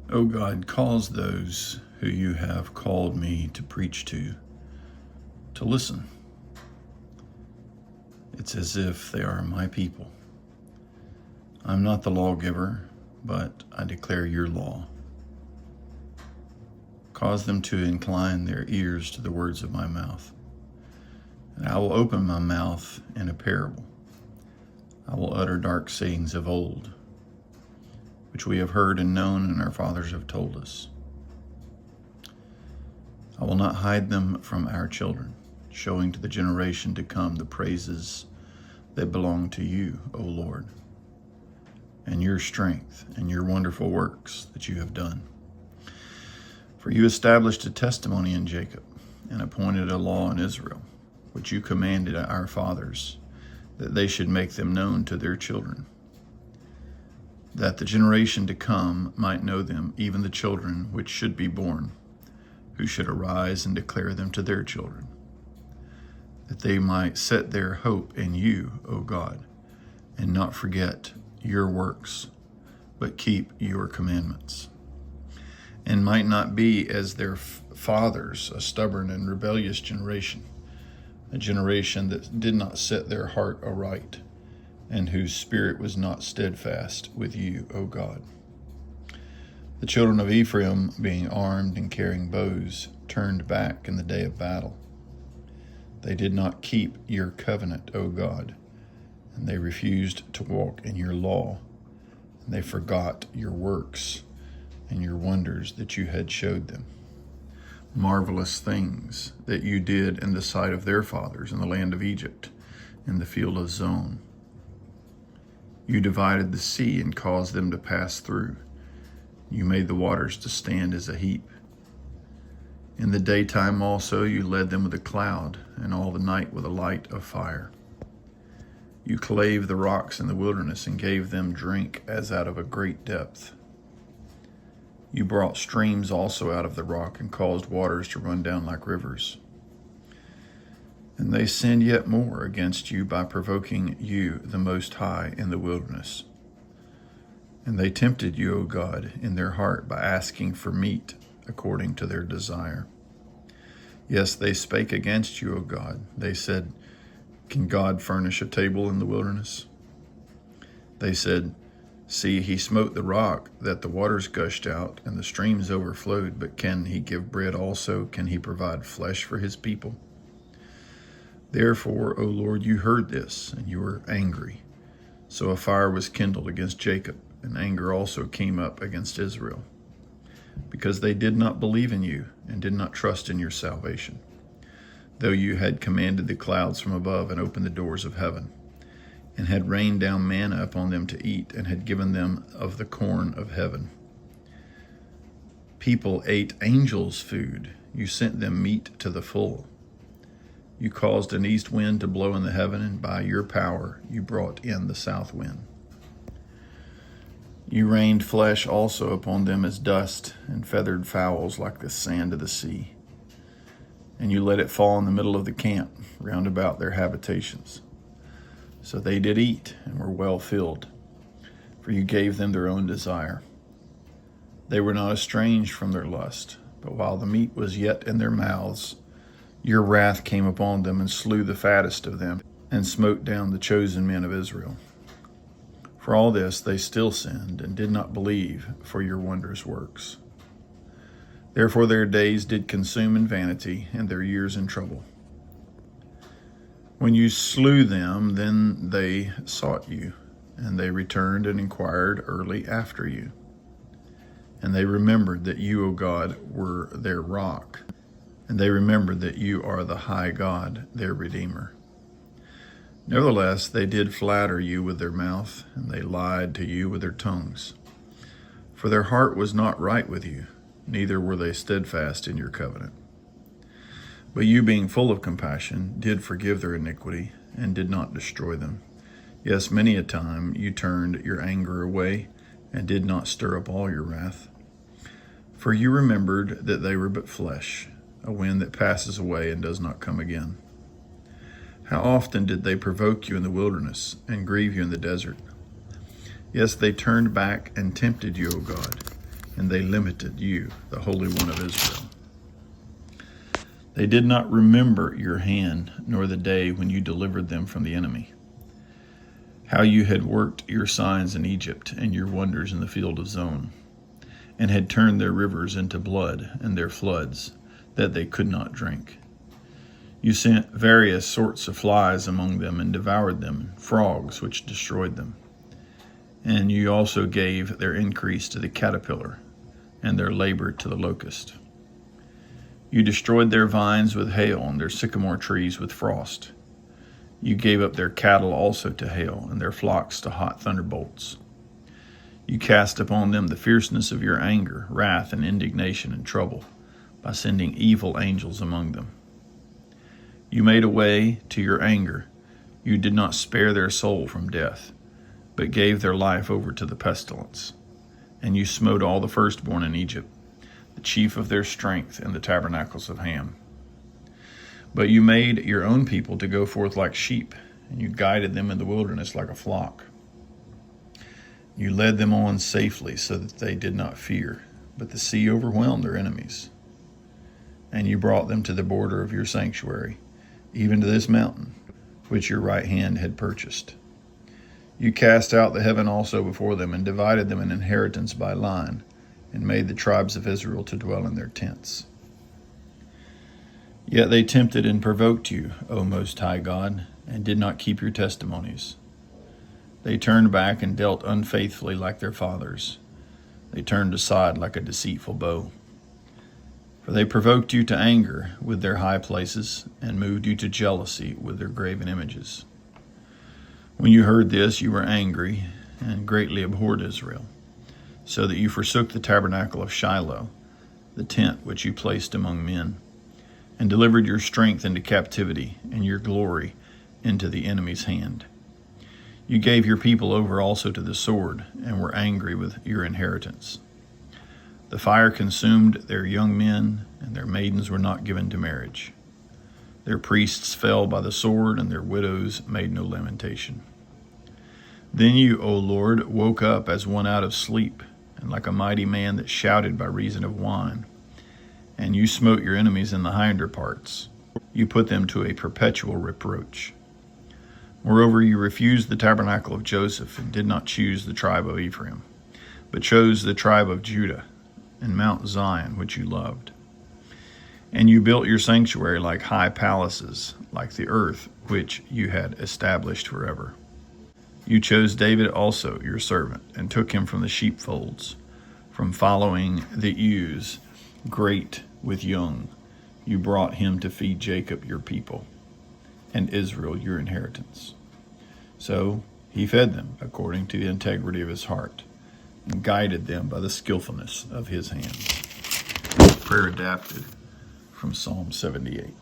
O God, cause those who you have called me to preach to listen. It's as if they are my people. I'm not the lawgiver, but I declare your law. Cause them to incline their ears to the words of my mouth. And I will open my mouth in a parable. I will utter dark sayings of old, which we have heard and known and our fathers have told us. I will not hide them from our children, showing to the generation to come the praises that belong to you, O Lord, and your strength and your wonderful works that you have done. For you established a testimony in Jacob and appointed a law in Israel, which you commanded our fathers, that they should make them known to their children, that the generation to come might know them, even the children which should be born, who should arise and declare them to their children, that they might set their hope in you, O God, and not forget your works, but keep your commandments, and might not be as their fathers, a stubborn and rebellious generation, a generation that did not set their heart aright, and whose spirit was not steadfast with you, O God. The children of Ephraim, being armed and carrying bows, turned back in the day of battle. They did not keep your covenant, O God, and they refused to walk in your law, and they forgot your works and your wonders that you had showed them. Marvellous things that you did in the sight of their fathers in the land of Egypt, in the field of Zoan. You divided the sea and caused them to pass through. You made the waters to stand as a heap. In the daytime also you led them with a cloud, and all the night with a light of fire. You clave the rocks in the wilderness and gave them drink as out of a great depth. You brought streams also out of the rock and caused waters to run down like rivers. And they sinned yet more against you by provoking you, the Most High, in the wilderness. And they tempted you, O God, in their heart by asking for meat according to their desire. Yes, they spake against you, O God. They said, can God furnish a table in the wilderness? They said, see, he smote the rock, that the waters gushed out, and the streams overflowed. But can he give bread also? Can he provide flesh for his people? Therefore, O Lord, you heard this, and you were angry. So a fire was kindled against Jacob, and anger also came up against Israel, because they did not believe in you, and did not trust in your salvation, though you had commanded the clouds from above, and opened the doors of heaven, and had rained down manna upon them to eat, and had given them of the corn of heaven. People ate angels' food. You sent them meat to the full. You caused an east wind to blow in the heaven, and by your power you brought in the south wind. You rained flesh also upon them as dust, and feathered fowls like the sand of the sea. And you let it fall in the middle of the camp, round about their habitations. So they did eat, and were well filled, for you gave them their own desire. They were not estranged from their lust, but while the meat was yet in their mouths, your wrath came upon them, and slew the fattest of them, and smote down the chosen men of Israel. For all this they still sinned, and did not believe for your wondrous works. Therefore their days did consume in vanity, and their years in trouble. When you slew them, then they sought you, and they returned and inquired early after you. And they remembered that you, O God, were their rock, and they remembered that you are the high God, their Redeemer. Nevertheless, they did flatter you with their mouth, and they lied to you with their tongues. For their heart was not right with you, neither were they steadfast in your covenant. But you, being full of compassion, did forgive their iniquity, and did not destroy them. Yes, many a time you turned your anger away, and did not stir up all your wrath. For you remembered that they were but flesh, a wind that passes away and does not come again. How often did they provoke you in the wilderness, and grieve you in the desert? Yes, they turned back and tempted you, O God, and they limited you, the Holy One of Israel. They did not remember your hand, nor the day when you delivered them from the enemy, how you had worked your signs in Egypt and your wonders in the field of Zoan, and had turned their rivers into blood and their floods, that they could not drink. You sent various sorts of flies among them and devoured them, frogs which destroyed them. And you also gave their increase to the caterpillar, and their labor to the locust. You destroyed their vines with hail, and their sycamore trees with frost. You gave up their cattle also to hail, and their flocks to hot thunderbolts. You cast upon them the fierceness of your anger, wrath, and indignation and trouble, by sending evil angels among them. You made a way to your anger. You did not spare their soul from death, but gave their life over to the pestilence. And you smote all the firstborn in Egypt, the chief of their strength in the tabernacles of Ham. But you made your own people to go forth like sheep, and you guided them in the wilderness like a flock. You led them on safely so that they did not fear, but the sea overwhelmed their enemies. And you brought them to the border of your sanctuary, even to this mountain, which your right hand had purchased. You cast out the heaven also before them, and divided them an inheritance by line, and made the tribes of Israel to dwell in their tents. Yet they tempted and provoked you, O Most High God, and did not keep your testimonies. They turned back and dealt unfaithfully like their fathers. They turned aside like a deceitful bow. For they provoked you to anger with their high places, and moved you to jealousy with their graven images. When you heard this, you were angry, and greatly abhorred Israel, so that you forsook the tabernacle of Shiloh, the tent which you placed among men, and delivered your strength into captivity, and your glory into the enemy's hand. You gave your people over also to the sword, and were angry with your inheritance. The fire consumed their young men, and their maidens were not given to marriage. Their priests fell by the sword, and their widows made no lamentation. Then you, O Lord, woke up as one out of sleep, and like a mighty man that shouted by reason of wine. And you smote your enemies in the hinder parts. You put them to a perpetual reproach. Moreover, you refused the tabernacle of Joseph, and did not choose the tribe of Ephraim, but chose the tribe of Judah, and Mount Zion, which you loved. And you built your sanctuary like high palaces, like the earth which you had established forever. You chose David also, your servant, and took him from the sheepfolds, from following the ewes, great with young. You brought him to feed Jacob, your people, and Israel, your inheritance. So he fed them according to the integrity of his heart, and guided them by the skillfulness of his hands. Prayer adapted from Psalm 78.